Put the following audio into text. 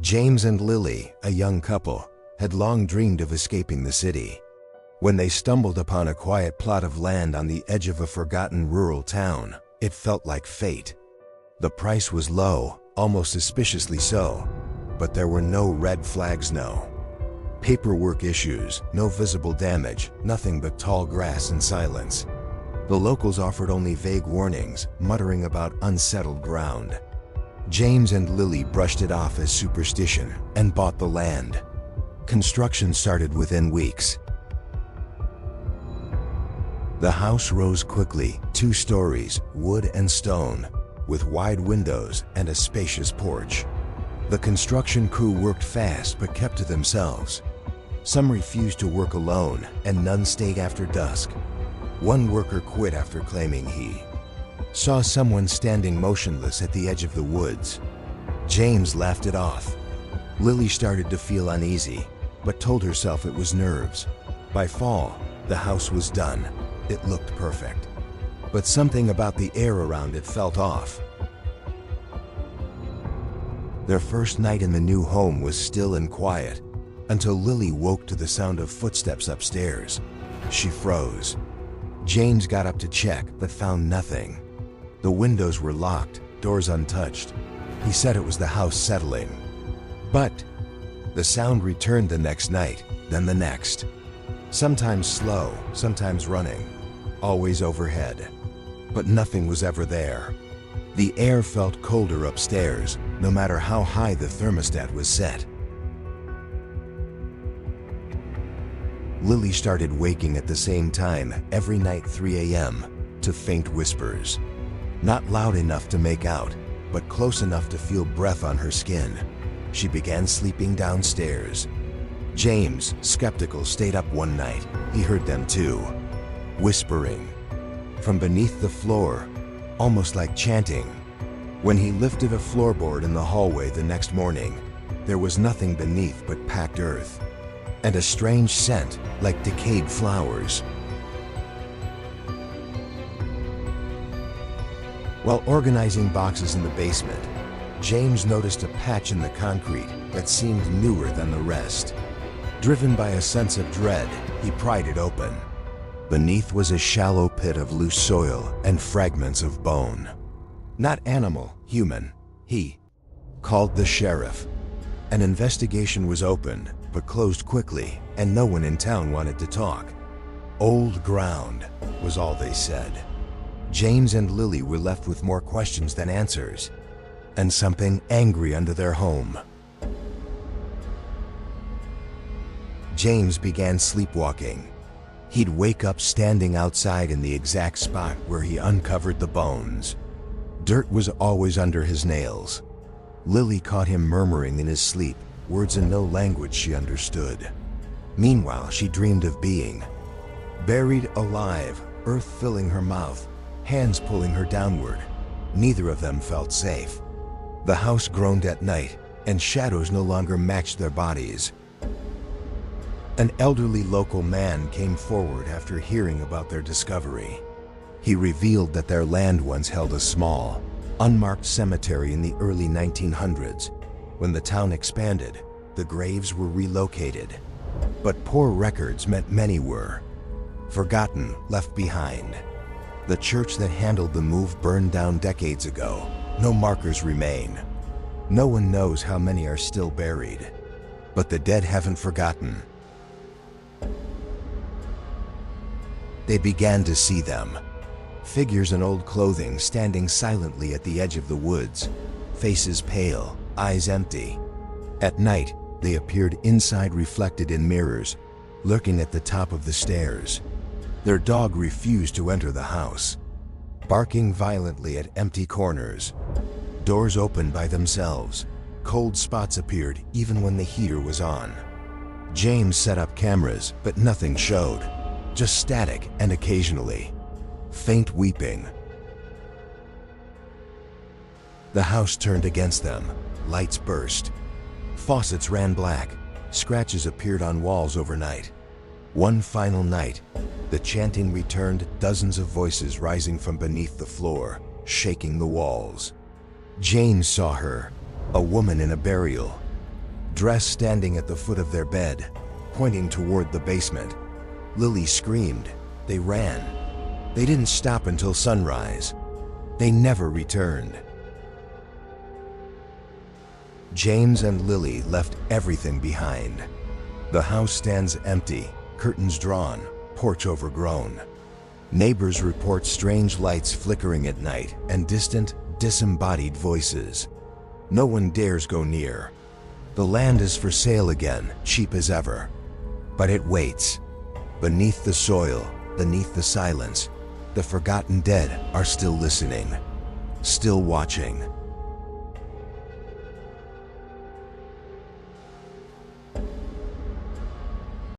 James and Lily, a young couple, had long dreamed of escaping the city. When they stumbled upon a quiet plot of land on the edge of a forgotten rural town, it felt like fate. The price was low, almost suspiciously so, but there were no red flags, no paperwork issues, no visible damage, nothing but tall grass and silence. The locals offered only vague warnings, muttering about unsettled ground. James and Lily brushed it off as superstition and bought the land. Construction started within weeks. The house rose quickly, 2 stories, wood and stone, with wide windows and a spacious porch. The construction crew worked fast but kept to themselves. Some refused to work alone, and none stayed after dusk. One worker quit after claiming he saw someone standing motionless at the edge of the woods. James laughed it off. Lily started to feel uneasy, but told herself it was nerves. By fall, the house was done. It looked perfect. But something about the air around it felt off. Their first night in the new home was still and quiet, until Lily woke to the sound of footsteps upstairs. She froze. James got up to check, but found nothing. The windows were locked, doors untouched. He said it was the house settling. But the sound returned the next night, then the next. Sometimes slow, sometimes running, always overhead. But nothing was ever there. The air felt colder upstairs, no matter how high the thermostat was set. Lily started waking at the same time every night, 3 a.m., to faint whispers. Not loud enough to make out, but close enough to feel breath on her skin. She began sleeping downstairs. James, skeptical, stayed up one night. He heard them too, whispering from beneath the floor, almost like chanting. When he lifted a floorboard in the hallway the next morning, there was nothing beneath but packed earth, and a strange scent like decayed flowers. While organizing boxes in the basement, James noticed a patch in the concrete that seemed newer than the rest. Driven by a sense of dread, he pried it open. Beneath was a shallow pit of loose soil and fragments of bone. Not animal, human. He called the sheriff. An investigation was opened, but closed quickly, and no one in town wanted to talk. Old ground was all they said. James and Lily were left with more questions than answers, and something angry under their home. James began sleepwalking. He'd wake up standing outside in the exact spot where he uncovered the bones. Dirt was always under his nails. Lily caught him murmuring in his sleep, words in no language she understood. Meanwhile, she dreamed of being buried alive, earth filling her mouth, hands pulling her downward. Neither of them felt safe. The house groaned at night, and shadows no longer matched their bodies. An elderly local man came forward after hearing about their discovery. He revealed that their land once held a small, unmarked cemetery in the early 1900s. When the town expanded, the graves were relocated. But poor records meant many were forgotten, left behind. The church that handled the move burned down decades ago. No markers remain. No one knows how many are still buried. But the dead haven't forgotten. They began to see them. Figures in old clothing standing silently at the edge of the woods, faces pale, eyes empty. At night, they appeared inside, reflected in mirrors, lurking at the top of the stairs. Their dog refused to enter the house, barking violently at empty corners. Doors opened by themselves. Cold spots appeared even when the heater was on. James set up cameras, but nothing showed. Just static and occasionally faint weeping. The house turned against them. Lights burst. Faucets ran black. Scratches appeared on walls overnight. One final night, the chanting returned, dozens of voices rising from beneath the floor, shaking the walls. James saw her, a woman in a burial, dress standing at the foot of their bed, pointing toward the basement. Lily screamed. They ran. They didn't stop until sunrise. They never returned. James and Lily left everything behind. The house stands empty, curtains drawn, porch overgrown. Neighbors report strange lights flickering at night and distant, disembodied voices. No one dares go near. The land is for sale again, cheap as ever. But it waits. Beneath the soil, beneath the silence, the forgotten dead are still listening, still watching.